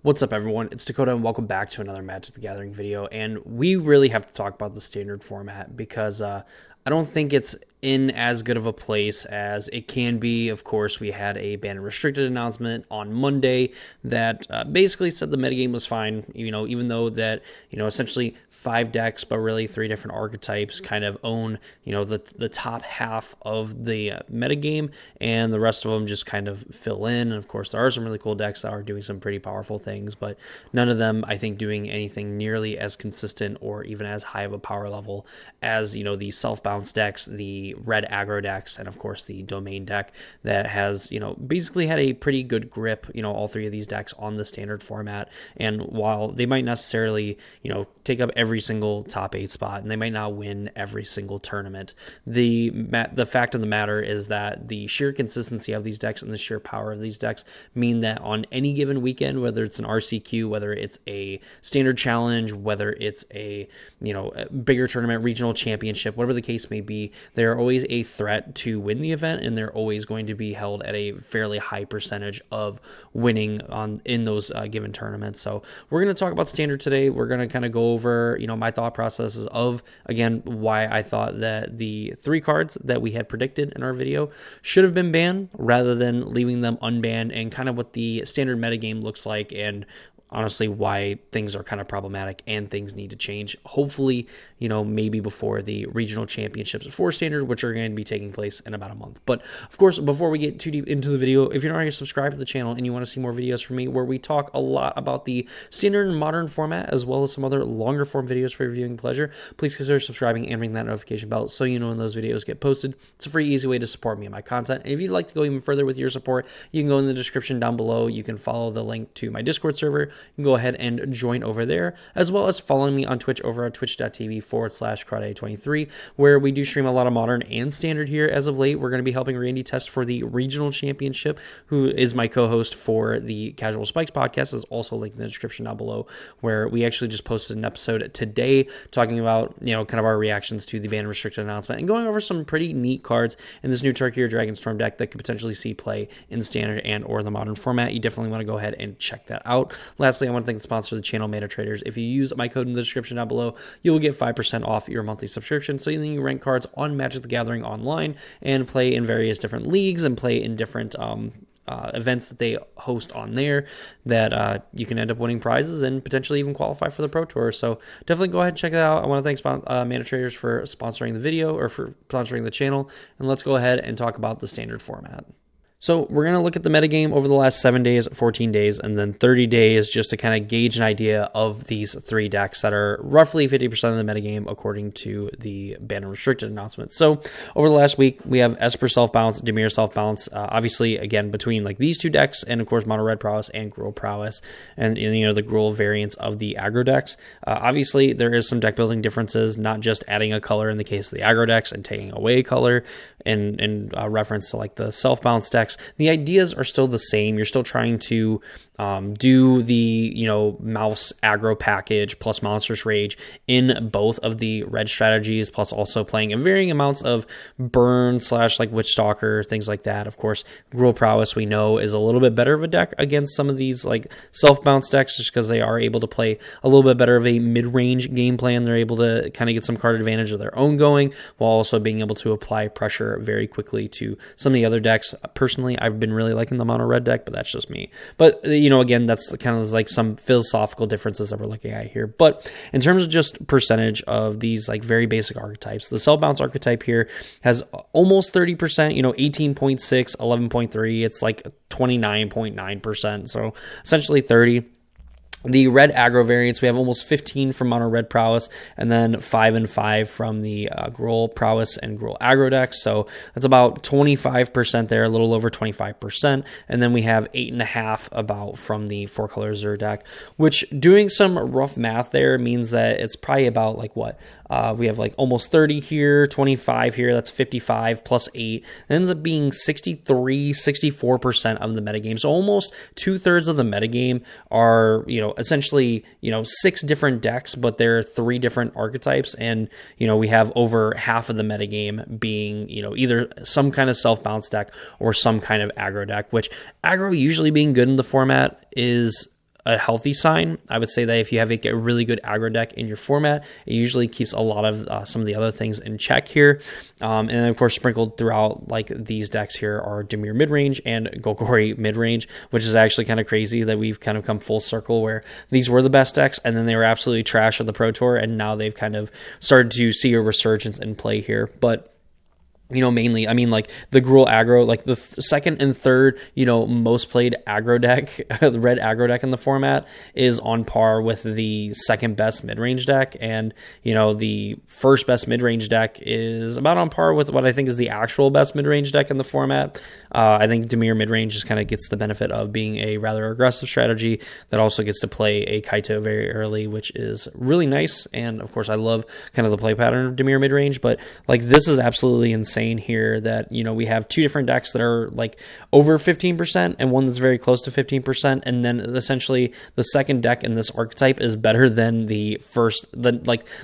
What's up, everyone? It's Dakota, and welcome back to another Magic the Gathering video. And we really have to talk about the standard format because I don't think it's in as good of a place as it can be. Of course, we had a ban and restricted announcement on Monday that basically said the metagame was fine, even though that, essentially 5 decks, but really 3 different archetypes kind of own, the top half of the metagame, and the rest of them just kind of fill in. And of course, there are some really cool decks that are doing some pretty powerful things, but none of them, I think, doing anything nearly as consistent or even as high of a power level as, the self-bounce decks, the red aggro decks, and of course the domain deck that has, basically had a pretty good grip, all 3 of these decks on the standard format. And while they might necessarily, take up every single top 8 spot, and they might not win every single tournament, the fact of the matter is that the sheer consistency of these decks and the sheer power of these decks mean that on any given weekend, whether it's an RCQ, whether it's a standard challenge, whether it's a bigger tournament, regional championship, whatever the case may be, they are always a threat to win the event, and they're always going to be held at a fairly high percentage of winning in those given tournaments. So we're going to talk about standard today. We're going to kind of go over my thought processes of, again, why I thought that the 3 cards that we had predicted in our video should have been banned rather than leaving them unbanned, and kind of what the standard metagame looks like, and honestly why things are kind of problematic and things need to change. Hopefully, maybe before the regional championships for standard, which are going to be taking place in about a month. But of course, before we get too deep into the video, if you're not already subscribed to the channel and you want to see more videos from me where we talk a lot about the standard and modern format, as well as some other longer form videos for your viewing pleasure, please consider subscribing and ring that notification bell so you know when those videos get posted. It's a free, easy way to support me and my content. And if you'd like to go even further with your support, you can go in the description down below. You can follow the link to my Discord server. You can go ahead and join over there, as well as following me on Twitch over at twitch.tv/Crowday23, where we do stream a lot of modern and standard here. As of late, we're going to be helping Randy test for the regional championship, who is my co-host for the Casual Spikes podcast. Is also linked in the description down below, where we actually just posted an episode today talking about, kind of our reactions to the ban and restricted announcement and going over some pretty neat cards in this new Turkey or Dragonstorm deck that could potentially see play in standard and or the modern format. You definitely want to go ahead and check that out. Lastly, I want to thank the sponsor of the channel, Manatraders. If you use my code in the description down below, you will get 5% off your monthly subscription. So you rank cards on Magic the Gathering online and play in various different leagues and play in different events that they host on there, that you can end up winning prizes and potentially even qualify for the Pro Tour. So definitely go ahead and check it out. I want to thank Manatraders for sponsoring the video, or for sponsoring the channel. And let's go ahead and talk about the standard format. So we're going to look at the metagame over the last 7 days, 14 days, and then 30 days, just to kind of gauge an idea of these 3 decks that are roughly 50% of the metagame according to the ban and restricted announcement. So over the last week, we have Esper Self-Bounce, Dimir Self-Bounce, obviously, again, between like these 2 decks, and of course, Mono Red Prowess and Gruul Prowess, and the Gruul variants of the aggro decks. Obviously, there is some deck building differences, not just adding a color in the case of the aggro decks and taking away a color in reference to like the Self-Bounce decks. The ideas are still the same. You're still trying to do the mouse aggro package plus Monstrous Rage in both of the red strategies, plus also playing in varying amounts of burn / like Witch Stalker, things like that. Of course, Gruul Prowess we know is a little bit better of a deck against some of these like self-bounce decks, just because they are able to play a little bit better of a mid-range game plan. They're able to kind of get some card advantage of their own going, while also being able to apply pressure very quickly to some of the other decks. Personally, I've been really liking the mono red deck, but that's just me. But again, that's kind of like some philosophical differences that we're looking at here. But in terms of just percentage of these like very basic archetypes, the Cell Bounce archetype here has almost 30%, 18.6, 11.3. It's like 29.9%. So essentially 30. The red aggro variants, we have almost 15 from Mono Red Prowess, and then 5 and 5 from the Gruul Prowess and Gruul aggro decks. So that's about 25% there, a little over 25%. And then we have 8.5 about from the 4-color Zur deck, which, doing some rough math there, means that it's probably about like what? We have like almost 30 here, 25 here, that's 55 plus 8. It ends up being 63, 64% of the metagame. So almost 2/3 of the metagame are, essentially, 6 different decks, but there are 3 different archetypes. And, we have over half of the metagame being, either some kind of self-bounce deck or some kind of aggro deck, which aggro usually being good in the format is a healthy sign. I would say that if you have a really good aggro deck in your format, it usually keeps a lot of some of the other things in check here. And then, of course, sprinkled throughout like these decks here are Dimir midrange and Golgari midrange, which is actually kind of crazy that we've kind of come full circle where these were the best decks and then they were absolutely trash on the Pro Tour, and now they've kind of started to see a resurgence in play here. But mainly, I mean, like the Gruul aggro, like the second and third, most played aggro deck, the red aggro deck in the format is on par with the second best mid-range deck. And, the first best mid-range deck is about on par with what I think is the actual best mid-range deck in the format. I think Dimir midrange just kind of gets the benefit of being a rather aggressive strategy that also gets to play a Kaito very early, which is really nice. And of course, I love kind of the play pattern of Dimir midrange, but like this is absolutely insane here that, we have two different decks that are like over 15% and one that's very close to 15%. And then essentially the second deck in this archetype is better than the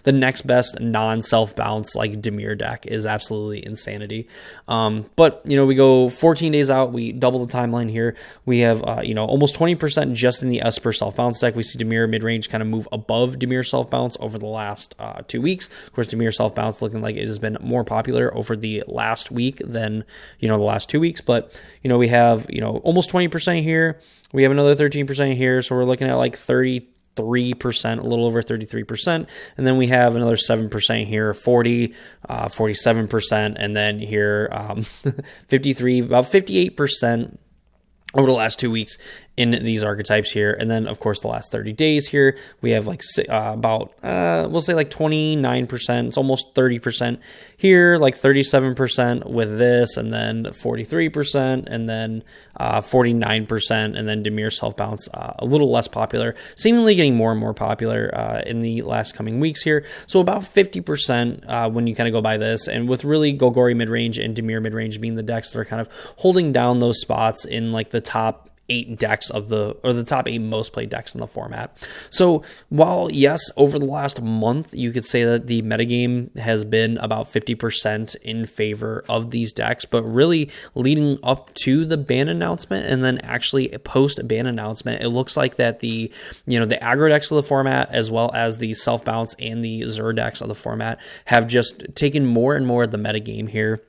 next best non-self bounce like Dimir deck is absolutely insanity. But we go 14 days out, we double the timeline here. We have, almost 20% just in the Esper self-bounce deck. We see Dimir mid-range kind of move above Dimir self-bounce over the last 2 weeks. Of course, Dimir self-bounce looking like it has been more popular over the last week than, the last 2 weeks. But, we have, almost 20% here. We have another 13% here. So we're looking at like 33%, a little over 33%. And then we have another 7% here, 40, 47%. And then here, 53, about 58% over the last 2 weeks in these archetypes here. And then, of course, the last 30 days here, we have like we'll say like 29%. It's almost 30% here, like 37% with this, and then 43%, and then 49%, and then Dimir self-bounce, a little less popular, seemingly getting more and more popular in the last coming weeks here. So about 50% when you kind of go by this, and with really Golgari midrange and Dimir midrange being the decks that are kind of holding down those spots in like the top 8 decks the top 8 most played decks in the format. So while yes, over the last month, you could say that the metagame has been about 50% in favor of these decks, but really leading up to the ban announcement and then actually post ban announcement, it looks like that the aggro decks of the format, as well as the self bounce and the Zur decks of the format, have just taken more and more of the metagame here.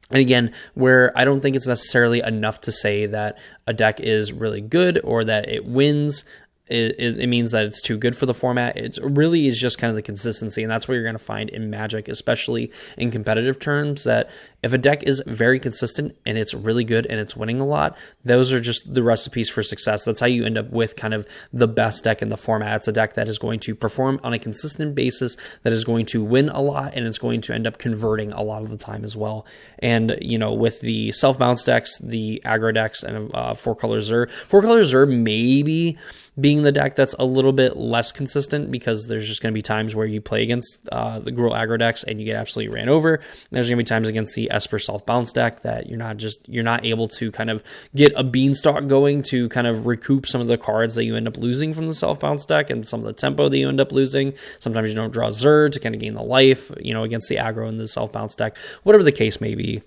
And again, where I don't think it's necessarily enough to say that a deck is really good or that it wins, it means that it's too good for the format. It really is just kind of the consistency, and that's what you're going to find in Magic, especially in competitive terms, that if a deck is very consistent and it's really good and it's winning a lot, those are just the recipes for success. That's how you end up with kind of the best deck in the format. It's a deck that is going to perform on a consistent basis, that is going to win a lot, and it's going to end up converting a lot of the time as well. And, with the self-bounce decks, the aggro decks, and 4-color Zur. 4-color Zur maybe being the deck that's a little bit less consistent, because there's just going to be times where you play against the Gruul aggro decks and you get absolutely ran over. And there's going to be times against the Esper self-bounce deck that you're not able to kind of get a beanstalk going to kind of recoup some of the cards that you end up losing from the self-bounce deck and some of the tempo that you end up losing. Sometimes you don't draw Zur to kind of gain the life, against the aggro in the self-bounce deck, whatever the case may be.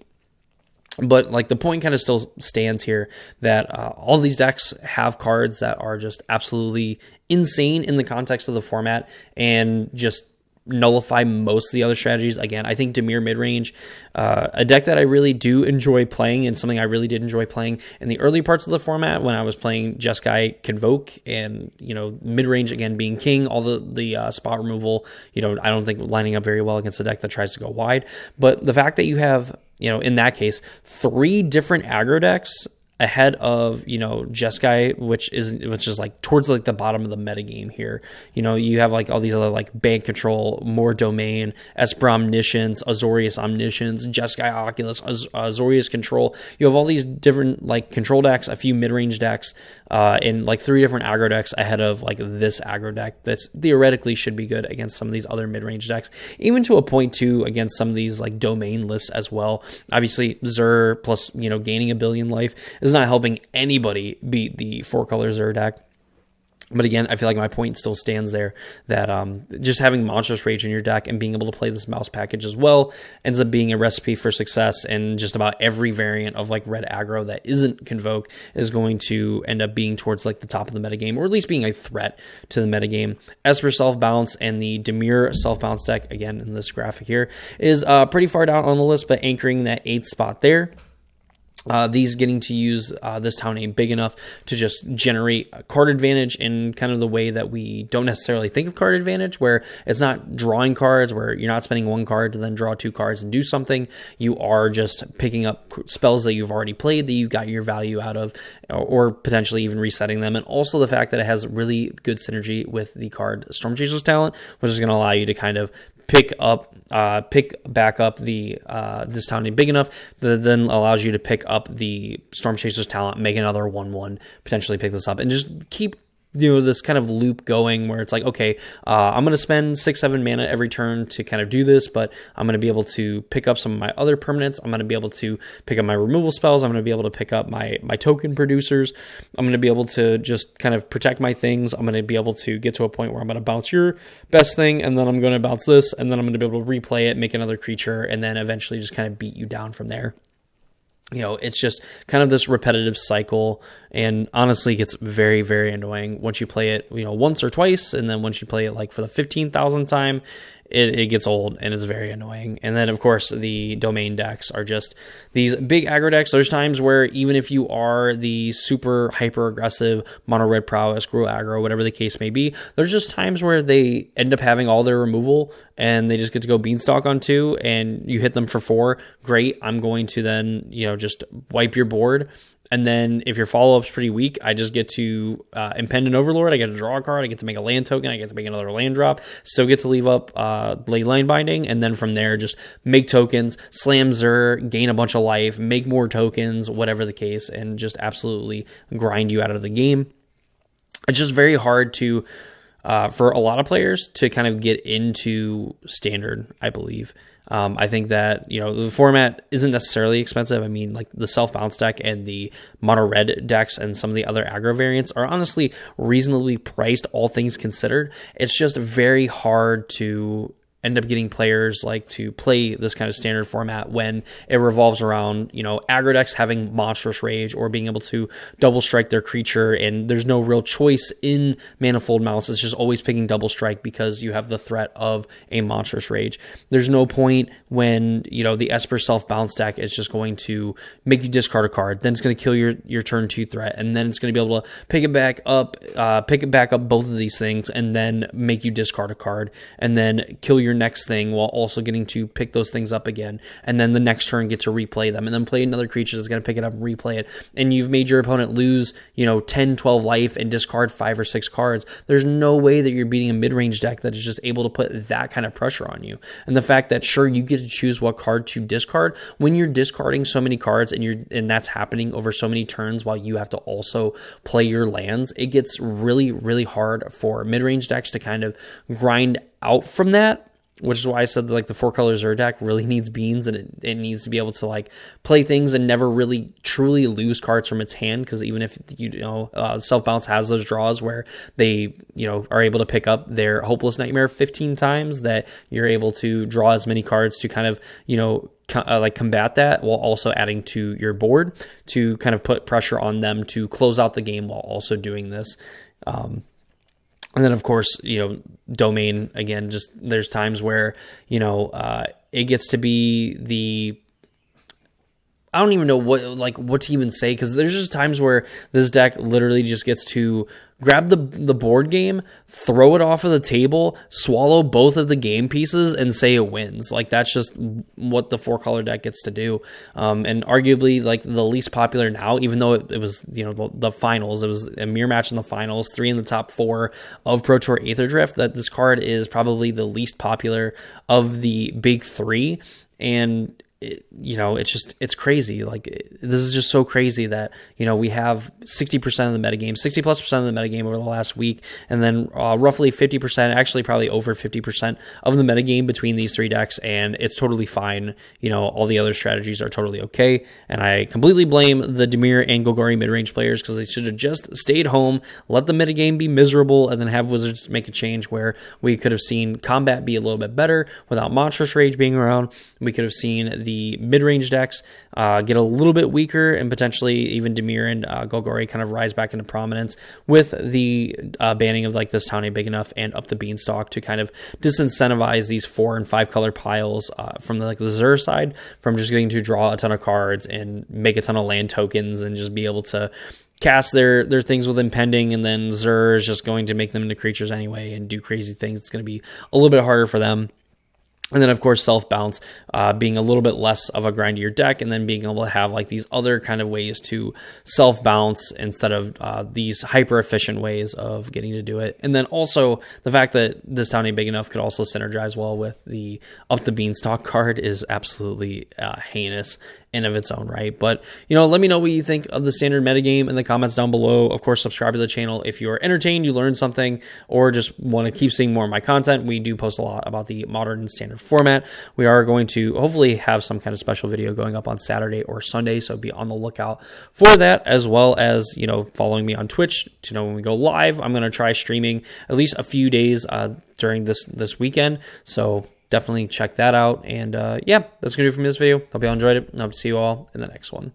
But like the point kind of still stands here that all these decks have cards that are just absolutely insane in the context of the format and just nullify most of the other strategies. Again, I think Dimir midrange, a deck that I really do enjoy playing, and something I really did enjoy playing in the early parts of the format when I was playing Jeskai Convoke, and midrange again being king, all the spot removal, I don't think lining up very well against a deck that tries to go wide. But the fact that you have, in that case, 3 different aggro decks ahead of, Jeskai, which is like towards like the bottom of the metagame here. You have like all these other like bank control, more domain, Esper Omniscience, Azorius Omniscience, Jeskai Oculus, Azorius Control. You have all these different like control decks, a few mid-range decks, and like 3 different aggro decks ahead of like this aggro deck that's theoretically should be good against some of these other mid-range decks, even to a point too against some of these like domain lists as well. Obviously, Zur plus gaining a billion life is not helping anybody beat the 4-color Zur deck. But again, I feel like my point still stands there that just having Monstrous Rage in your deck and being able to play this mouse package as well ends up being a recipe for success. And just about every variant of like red aggro that isn't Convoke is going to end up being towards like the top of the metagame, or at least being a threat to the metagame. As for self-bounce and the Dimir self-bounce deck, again in this graphic here, is pretty far down on the list, but anchoring that 8th spot there. These getting to use this town name big enough to just generate a card advantage in kind of the way that we don't necessarily think of card advantage, where it's not drawing cards, where you're not spending 1 card to then draw 2 cards and do something. You are just picking up spells that you've already played that you got your value out of, or potentially even resetting them. And also the fact that it has really good synergy with the card Storm Chaser's Talent, which is going to allow you to kind of pick back up the this town name big enough that then allows you to pick up the Storm Chaser's Talent, make another 1/1, potentially pick this up, and just keep this kind of loop going where it's like, okay, I'm going to spend 6-7 mana every turn to kind of do this, but I'm going to be able to pick up some of my other permanents. I'm going to be able to pick up my removal spells. I'm going to be able to pick up my token producers. I'm going to be able to just kind of protect my things. I'm going to be able to get to a point where I'm going to bounce your best thing, and then I'm going to bounce this, and then I'm going to be able to replay it, make another creature, and then eventually just kind of beat you down from there. It's just kind of this repetitive cycle, and honestly gets very, very annoying once you play it, once or twice, and then once you play it like for the 15,000th time, it gets old and it's very annoying. And then of course the domain decks are just these big aggro decks. There's times where even if you are the super hyper aggressive mono red prowess, gruel aggro, whatever the case may be, there's just times where they end up having all their removal and they just get to go beanstalk on 2 and you hit them for 4. Great. I'm going to then, just wipe your board. And then if your follow-up's pretty weak, I just get to Impending Overlord. I get to draw a card. I get to make a land token. I get to make another land drop. Still get to leave up Leyline Binding. And then from there, just make tokens, slam Zur, gain a bunch of life, make more tokens, whatever the case, and just absolutely grind you out of the game. It's just very hard to, for a lot of players, to kind of get into Standard, I believe. I think that, the format isn't necessarily expensive. I mean, like the self-bounce deck and the mono red decks and some of the other aggro variants are honestly reasonably priced, all things considered. It's just very hard to end up getting players like to play this kind of standard format when it revolves around, aggro decks having Monstrous Rage or being able to double strike their creature, and there's no real choice in Manifold Mouse. It's just always picking double strike because you have the threat of a Monstrous Rage. There's no point when, the Esper self-bounce deck is just going to make you discard a card, then it's going to kill your turn 2 threat, and then it's going to be able to pick it back up both of these things, and then make you discard a card, and then kill your next thing while also getting to pick those things up again, and then the next turn get to replay them, and then play another creature that's going to pick it up and replay it, and you've made your opponent lose 10, 12 life and discard 5 or 6 cards. There's no way that you're beating a mid-range deck that is just able to put that kind of pressure on you. And the fact that sure, you get to choose what card to discard, when you're discarding so many cards and that's happening over so many turns while you have to also play your lands, it gets really, really hard for mid-range decks to kind of grind out from that. Which is why I said that, the 4-color Zur deck really needs beans, and it needs to be able to play things and never really truly lose cards from its hand. Because even if self-bounce has those draws where they are able to pick up their Hopeless Nightmare 15 times, that you're able to draw as many cards to kind of combat that while also adding to your board to kind of put pressure on them to close out the game while also doing this. And then, of course, domain, again, just there's times where, it gets to be I don't even know what to even say, because there's just times where this deck literally just gets to grab the board game, throw it off of the table, swallow both of the game pieces, and say it wins. That's just what the 4-color deck gets to do. And arguably, the least popular now, even though it was, the finals, it was a mirror match in the finals, 3 in the top 4 of Pro Tour Aether Drift, that this card is probably the least popular of the big 3. And it's crazy. Like, this is just so crazy that, we have 60% of the metagame, 60+% of the metagame over the last week, and then roughly 50%, actually probably over 50% of the metagame between these three decks, and it's totally fine. All the other strategies are totally okay, and I completely blame the Dimir and Golgari mid-range players because they should have just stayed home, let the metagame be miserable, and then have Wizards make a change where we could have seen combat be a little bit better without Monstrous Rage being around. We could have seen the mid-range decks get a little bit weaker, and potentially even Dimir and Golgari kind of rise back into prominence with the banning of like this town ain't big enough and up the beanstalk to kind of disincentivize these 4 and 5 color piles from the Zur side from just getting to draw a ton of cards and make a ton of land tokens and just be able to cast their things with impending, and then Zur is just going to make them into creatures anyway and do crazy things. It's going to be a little bit harder for them. And then, of course, self-bounce being a little bit less of a grindier deck, and then being able to have like these other kind of ways to self-bounce instead of these hyper-efficient ways of getting to do it. And then also the fact that this town ain't big enough could also synergize well with the Up the Beanstalk card is absolutely heinous in of its own right. But, let me know what you think of the standard metagame in the comments down below. Of course, subscribe to the channel if you are entertained, you learned something, or just want to keep seeing more of my content. We do post a lot about the modern and standard format. We are going to hopefully have some kind of special video going up on Saturday or Sunday, so be on the lookout for that, as well as, following me on Twitch to know when we go live. I'm going to try streaming at least a few days during this weekend, so definitely check that out. And yeah, that's going to do it from this video. Hope you all enjoyed it, and I hope to see you all in the next one.